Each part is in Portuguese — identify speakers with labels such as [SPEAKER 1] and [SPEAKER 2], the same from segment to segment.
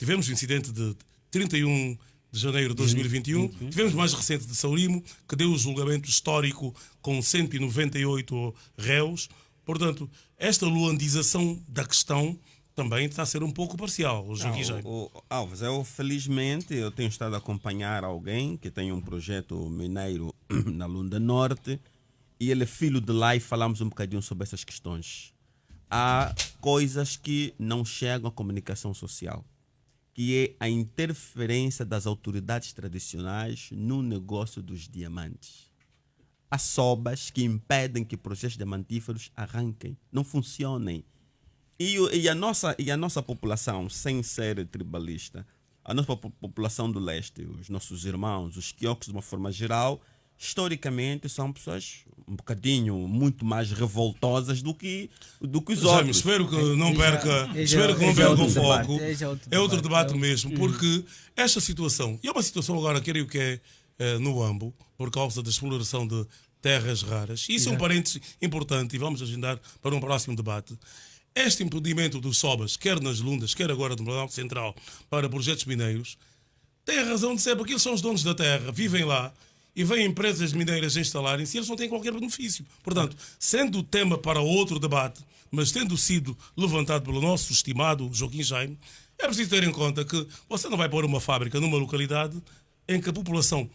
[SPEAKER 1] tivemos o incidente de 31 de janeiro de 2021, tivemos mais recente de Saurimo, que deu o julgamento histórico com 198 réus. Portanto, esta luandização da questão também está a ser um pouco parcial, o Joaquim Jaime.
[SPEAKER 2] Alves, felizmente eu tenho estado a acompanhar alguém que tem um projeto mineiro na Lunda Norte e ele é filho de lá e falamos um bocadinho sobre essas questões. Há coisas que não chegam à comunicação social, que é a interferência das autoridades tradicionais no negócio dos diamantes. Há sobas que impedem que projetos diamantíferos arranquem, não funcionem. E a nossa população, sem ser tribalista, a nossa população do leste, os nossos irmãos, os quiocos de uma forma geral, historicamente são pessoas um bocadinho muito mais revoltosas do que os outros.
[SPEAKER 1] Espero que não perca o foco. É outro debate mesmo, porque esta situação, e é uma situação agora, creio que é no AMBO, por causa da exploração de terras raras. Isso é um parênteses importante e vamos agendar para um próximo debate. Este impedimento dos sobas, quer nas Lundas, quer agora no Planalto Central, para projetos mineiros, tem a razão de ser, porque eles são os donos da terra, vivem lá, e vêm empresas mineiras instalarem-se e eles não têm qualquer benefício. Portanto, sendo o tema para outro debate, mas tendo sido levantado pelo nosso estimado Joaquim Jaime, é preciso ter em conta que você não vai pôr uma fábrica numa localidade em que a população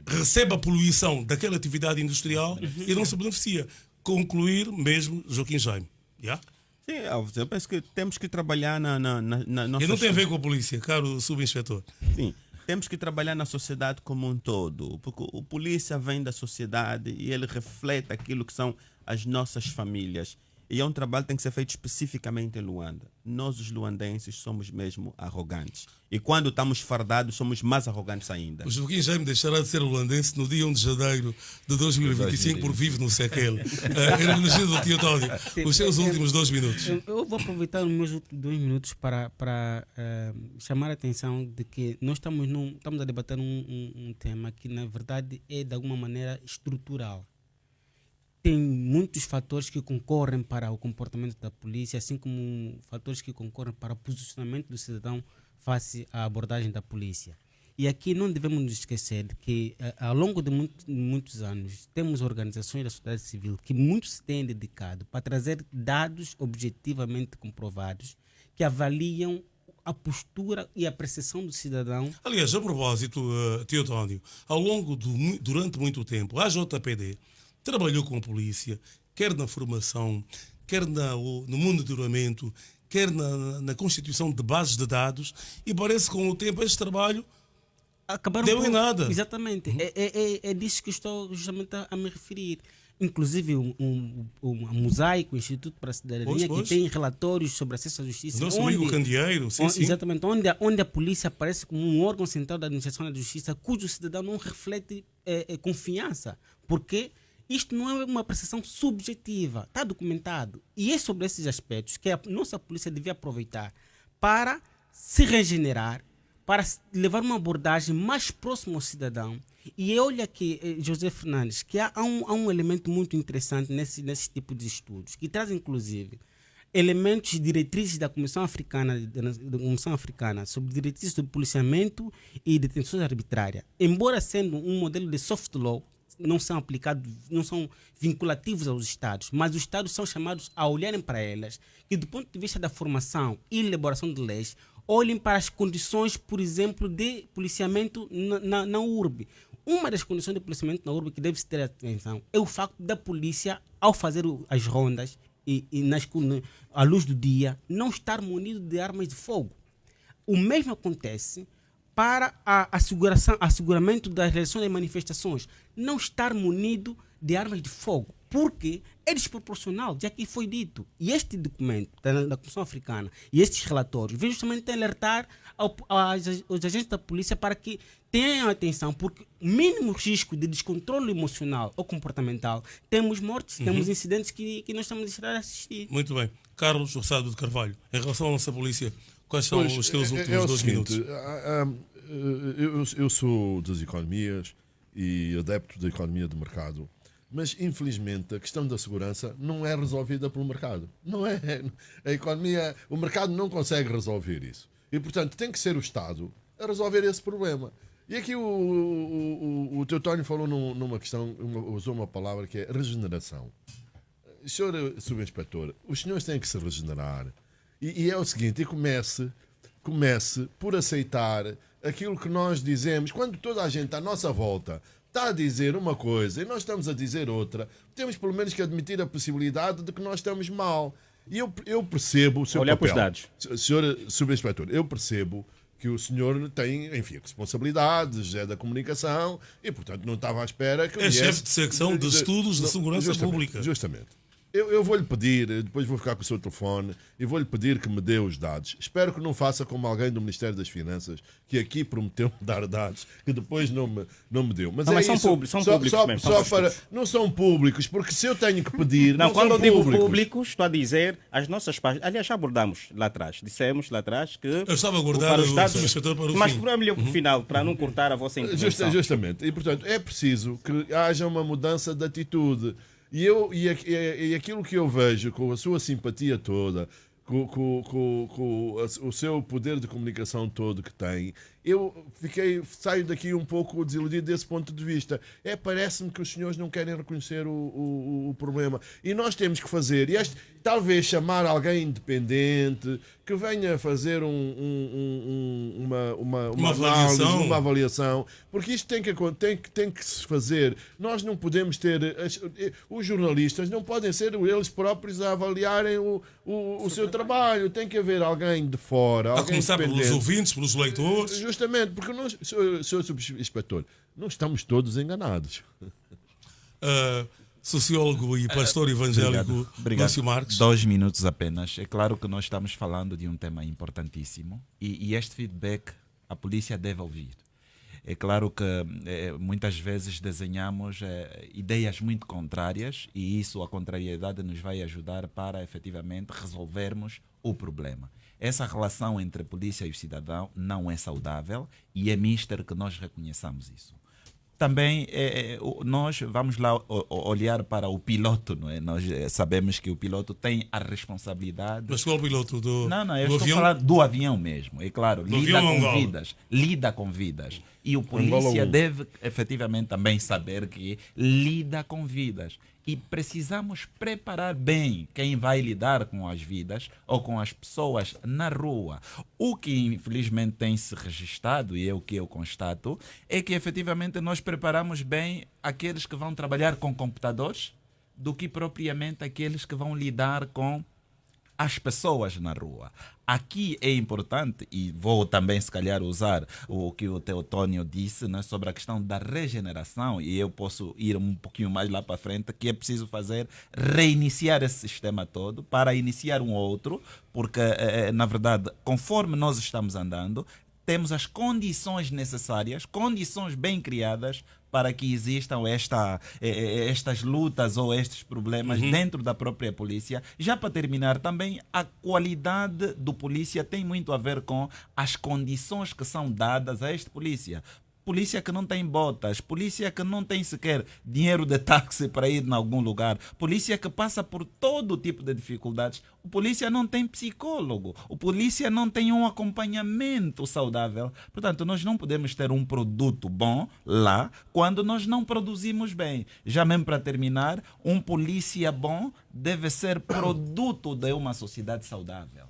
[SPEAKER 1] recebe a poluição daquela atividade industrial e não se beneficia. Concluir mesmo, Joaquim Jaime. Yeah?
[SPEAKER 2] Sim, Alves, eu penso que temos que trabalhar na nossa...
[SPEAKER 1] E não tem a ver com a polícia, caro subinspetor.
[SPEAKER 2] Sim, temos que trabalhar na sociedade como um todo, porque o polícia vem da sociedade e ele reflete aquilo que são as nossas famílias. E é um trabalho que tem que ser feito especificamente em Luanda. Nós, os luandenses, somos mesmo arrogantes. E quando estamos fardados, somos mais arrogantes ainda.
[SPEAKER 1] O Joaquim Jaime deixará de ser luandense no dia 1 de janeiro de 2025, porque vive no Sequel. Energia do Teotónio, os seus últimos 2 minutos.
[SPEAKER 3] Eu vou aproveitar os meus 2 minutos para chamar a atenção de que nós estamos a debater um tema que, na verdade, é de alguma maneira estrutural. Tem muitos fatores que concorrem para o comportamento da polícia, assim como fatores que concorrem para o posicionamento do cidadão face à abordagem da polícia. E aqui não devemos nos esquecer de que, ao longo de muitos anos, temos organizações da sociedade civil que muito se têm dedicado para trazer dados objetivamente comprovados que avaliam a postura e a percepção do cidadão.
[SPEAKER 1] Aliás, a propósito, Teotónio, durante muito tempo, a JPD trabalhou com a polícia, quer na formação, quer no monitoramento, quer na constituição de bases de dados, e parece que com o tempo este trabalho deu em nada.
[SPEAKER 3] Exatamente. É disso que estou justamente a me referir. Inclusive um Mosaico, o Instituto para a Cidadania, que tem relatórios sobre acesso à justiça.
[SPEAKER 1] Nosso amigo Candeeiro, sim.
[SPEAKER 3] Exatamente, onde a polícia aparece como um órgão central da administração da justiça, cujo cidadão não reflete confiança. Porque isto não é uma percepção subjetiva, está documentado. E é sobre esses aspectos que a nossa polícia devia aproveitar para se regenerar, para levar uma abordagem mais próxima ao cidadão. E olha aqui, José Fernandes, que há um elemento muito interessante nesse tipo de estudos, que traz inclusive elementos diretrizes da Comissão Africana sobre diretrizes do policiamento e detenções arbitrárias. Embora sendo um modelo de soft law, não são aplicados, não são vinculativos aos Estados, mas os Estados são chamados a olharem para elas, que do ponto de vista da formação e elaboração de leis, olhem para as condições, por exemplo, de policiamento na urbe. Uma das condições de policiamento na urbe que deve-se ter atenção é o facto da polícia, ao fazer as rondas à luz do dia, não estar munido de armas de fogo. O mesmo acontece para asseguramento da realização das manifestações, não estar munido de armas de fogo, porque é desproporcional, já que foi dito. E este documento da Comissão Africana e estes relatórios vêm justamente alertar aos agentes da polícia para que tenham atenção, porque o mínimo risco de descontrole emocional ou comportamental, temos mortes, temos incidentes que nós estamos a deixar de assistir.
[SPEAKER 1] Muito bem. Carlos Roçado de Carvalho, em relação à nossa polícia, quais são os teus últimos 2 minutos?
[SPEAKER 4] Eu sou das economias e adepto da economia de mercado, mas infelizmente a questão da segurança não é resolvida pelo mercado. Não é. A economia, o mercado não consegue resolver isso. E, portanto, tem que ser o Estado a resolver esse problema. E aqui o Teotónio falou numa questão, usou uma palavra que é regeneração. Senhor Subinspetor, os senhores têm que se regenerar. E é o seguinte, comece por aceitar aquilo que nós dizemos. Quando toda a gente à nossa volta está a dizer uma coisa e nós estamos a dizer outra, temos pelo menos que admitir a possibilidade de que nós estamos mal. E eu percebo o seu
[SPEAKER 5] olhar
[SPEAKER 4] papel.
[SPEAKER 5] para os dados.
[SPEAKER 4] Senhor Subinspetor, eu percebo que o senhor tem, enfim, responsabilidades, é da comunicação e, portanto, não estava à espera que...
[SPEAKER 1] É chefe de secção de estudos de segurança pública.
[SPEAKER 4] Justamente. Eu vou-lhe pedir, depois vou ficar com o seu telefone e vou-lhe pedir que me dê os dados. Espero que não faça como alguém do Ministério das Finanças, que aqui prometeu-me dar dados, que depois não me deu. Mas,
[SPEAKER 5] não, mas
[SPEAKER 4] são
[SPEAKER 5] públicos mesmo.
[SPEAKER 4] Não são públicos, porque se eu tenho que pedir...
[SPEAKER 5] Não, quando eu digo públicos, estou a dizer as nossas páginas. Aliás, já abordamos lá atrás. Dissemos lá atrás que...
[SPEAKER 1] Eu estava a abordar
[SPEAKER 5] para os dados,
[SPEAKER 1] para o
[SPEAKER 5] mas
[SPEAKER 1] fim.
[SPEAKER 5] para o final, para não cortar a vossa intervenção.
[SPEAKER 4] Justamente. E, portanto, é preciso que haja uma mudança de atitude. E aquilo que eu vejo, com a sua simpatia toda, com o seu poder de comunicação todo que tem, saio daqui um pouco desiludido desse ponto de vista. Parece-me que os senhores não querem reconhecer o problema. E nós temos que fazer, talvez chamar alguém independente, que venha fazer uma análise, uma avaliação, porque isto tem que se fazer. Nós não podemos ter... Os jornalistas não podem ser eles próprios a avaliarem o seu trabalho. Tem que haver alguém de fora,
[SPEAKER 1] a começar pelos ouvintes, pelos leitores.
[SPEAKER 4] Justamente, porque nós, Sr. Subinspetor, não estamos todos enganados.
[SPEAKER 1] Sociólogo e pastor evangélico Lúcio Marques.
[SPEAKER 6] 2 minutos apenas. É claro que nós estamos falando de um tema importantíssimo e este feedback a polícia deve ouvir. É claro que muitas vezes desenhamos ideias muito contrárias e a contrariedade nos vai ajudar para efetivamente resolvermos o problema. Essa relação entre a polícia e o cidadão não é saudável e é mister que nós reconheçamos isso. Também nós vamos lá olhar para o piloto, não é? Nós sabemos que o piloto tem a responsabilidade...
[SPEAKER 1] Mas qual piloto?
[SPEAKER 6] Não, eu estou falando do avião mesmo. É claro, lida com vidas. E o polícia deve efetivamente também saber que lida com vidas. E precisamos preparar bem quem vai lidar com as vidas ou com as pessoas na rua. O que infelizmente tem se registrado, e é o que eu constato, é que efetivamente nós preparamos bem aqueles que vão trabalhar com computadores do que propriamente aqueles que vão lidar com as pessoas na rua. Aqui é importante, e vou também se calhar usar o que o Teotónio disse, né, sobre a questão da regeneração, e eu posso ir um pouquinho mais lá para frente, que é preciso reiniciar esse sistema todo para iniciar um outro, porque na verdade, conforme nós estamos andando, temos as condições necessárias, condições bem criadas para que existam estas lutas ou estes problemas dentro da própria polícia. Já para terminar, também a qualidade do polícia tem muito a ver com as condições que são dadas a este polícia. Polícia que não tem botas, polícia que não tem sequer dinheiro de táxi para ir em algum lugar, polícia que passa por todo tipo de dificuldades. O polícia não tem psicólogo, o polícia não tem um acompanhamento saudável. Portanto, nós não podemos ter um produto bom lá quando nós não produzimos bem. Já mesmo para terminar, um polícia bom deve ser produto de uma sociedade saudável.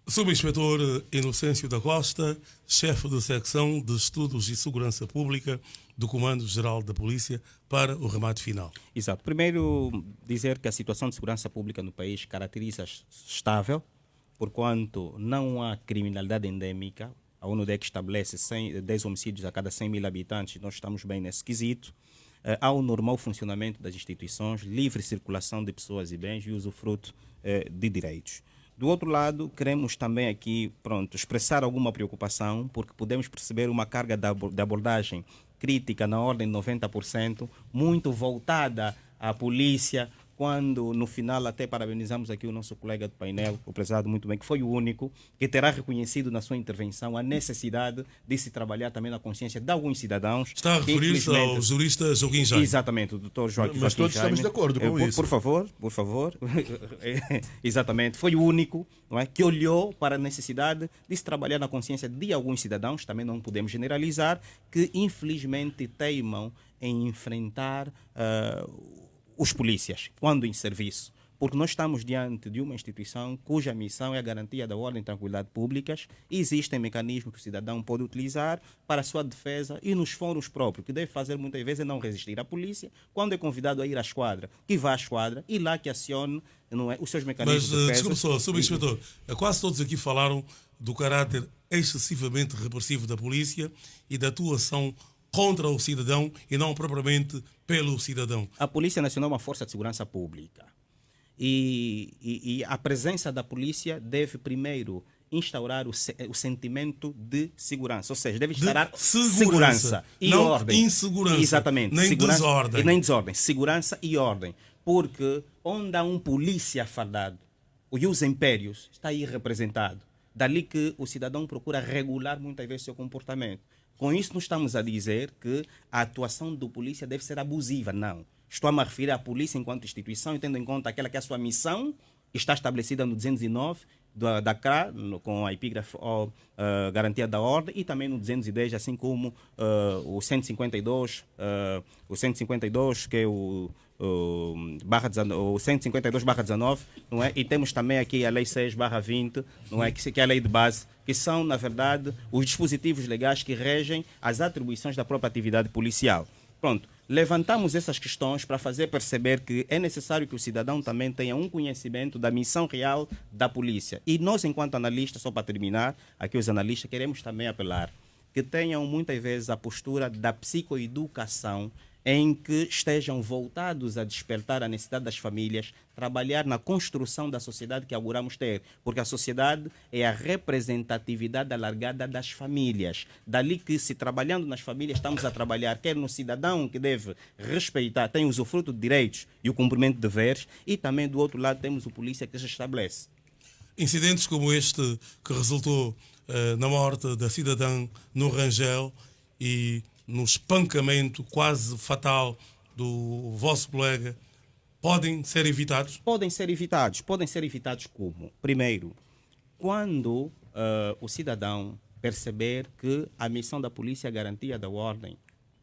[SPEAKER 1] Subinspetor Inocêncio da Costa, chefe da secção de Estudos e Segurança Pública do Comando-Geral da Polícia, para o remate final.
[SPEAKER 5] Exato. Primeiro, dizer que a situação de segurança pública no país caracteriza-se estável, porquanto não há criminalidade endêmica. A ONUDEC estabelece 10 homicídios a cada 100 mil habitantes, nós estamos bem nesse quesito. Há o normal funcionamento das instituições, livre circulação de pessoas e bens e usufruto de direitos. Do outro lado, queremos também aqui, expressar alguma preocupação, porque podemos perceber uma carga de abordagem crítica na ordem de 90%, muito voltada à polícia, quando no final até parabenizamos aqui o nosso colega do painel, o prezado muito bem, que foi o único que terá reconhecido na sua intervenção a necessidade de se trabalhar também na consciência de alguns cidadãos.
[SPEAKER 1] Está a referir-se ao jurista Joaquim Jaime.
[SPEAKER 5] Exatamente, o doutor Joaquim Jaime.
[SPEAKER 4] Mas todos estamos de acordo com isso.
[SPEAKER 5] Por favor. Exatamente, foi o único, não é, que olhou para a necessidade de se trabalhar na consciência de alguns cidadãos, também não podemos generalizar, que infelizmente teimam em enfrentar os polícias quando em serviço, porque nós estamos diante de uma instituição cuja missão é a garantia da ordem e tranquilidade públicas e existem mecanismos que o cidadão pode utilizar para a sua defesa e nos fóruns próprios, que deve fazer muitas vezes é não resistir à polícia, quando é convidado a ir à esquadra, que vá à esquadra e lá que acione, não é, os seus mecanismos de defesa.
[SPEAKER 1] Mas, desculpe só, subinspetor, quase todos aqui falaram do caráter excessivamente repressivo da polícia e da atuação contra o cidadão e não propriamente pelo cidadão.
[SPEAKER 5] A Polícia Nacional é uma força de segurança pública e a presença da polícia deve primeiro instaurar o sentimento de segurança, ou seja, deve instaurar segurança e
[SPEAKER 1] não
[SPEAKER 5] ordem.
[SPEAKER 1] Insegurança,
[SPEAKER 5] exatamente,
[SPEAKER 1] nem desordem.
[SPEAKER 5] Nem desordem, segurança e ordem. Porque onde há um polícia fardado, e os impérios está aí representado. Dali que o cidadão procura regular muitas vezes seu comportamento. Com isso, não estamos a dizer que a atuação do polícia deve ser abusiva, não. Estou a me referir à polícia enquanto instituição, e tendo em conta aquela que é a sua missão, está estabelecida no 209 da CRA, com a epígrafe Garantia da Ordem, e também no 210, assim como o 152, que é o 152/19, não é? E temos também aqui a Lei 6/20, não é? Que é a lei de base, que são, na verdade, os dispositivos legais que regem as atribuições da própria atividade policial. Pronto, levantamos essas questões para fazer perceber que é necessário que o cidadão também tenha um conhecimento da missão real da polícia. E nós, enquanto analistas, só para terminar, aqui os analistas, queremos também apelar que tenham muitas vezes a postura da psicoeducação, em que estejam voltados a despertar a necessidade das famílias, trabalhar na construção da sociedade que auguramos ter, porque a sociedade é a representatividade alargada das famílias. Dali que, se trabalhando nas famílias, estamos a trabalhar quer no cidadão que deve respeitar, tem usufruto de direitos e o cumprimento de deveres, e também do outro lado temos o polícia que se estabelece.
[SPEAKER 1] Incidentes como este que resultou na morte da cidadã no Rangel e no espancamento quase fatal do vosso colega, podem ser evitados?
[SPEAKER 5] Podem ser evitados. Podem ser evitados como? Primeiro, quando o cidadão perceber que a missão da polícia é a garantia da ordem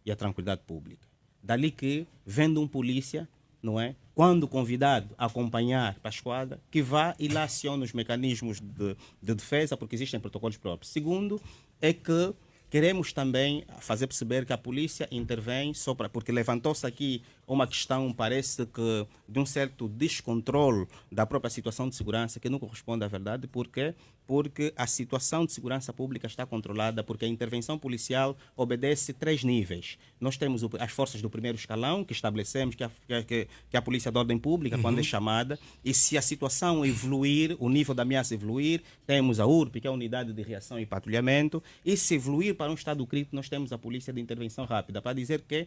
[SPEAKER 5] e a tranquilidade pública. Dali que, vendo um polícia, não é? Quando convidado a acompanhar para a esquadra, que vá e lá acione os mecanismos de defesa, porque existem protocolos próprios. Segundo, é que queremos também fazer perceber que a polícia intervém só porque levantou-se aqui uma questão, parece que, de um certo descontrole da própria situação de segurança, que não corresponde à verdade. Por quê? Porque a situação de segurança pública está controlada, porque a intervenção policial obedece 3 níveis. Nós temos as forças do primeiro escalão, que estabelecemos que a polícia de ordem pública, quando é chamada, e se a situação evoluir, o nível da ameaça evoluir, temos a URP, que é a Unidade de Reação e Patrulhamento, e se evoluir para um estado crítico, nós temos a polícia de intervenção rápida, para dizer que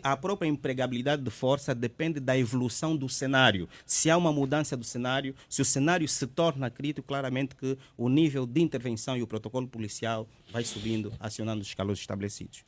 [SPEAKER 5] a própria empregabilidade de força depende da evolução do cenário. Se há uma mudança do cenário, se o cenário se torna crítico, claramente que o nível de intervenção e o protocolo policial vai subindo, acionando os escalões estabelecidos.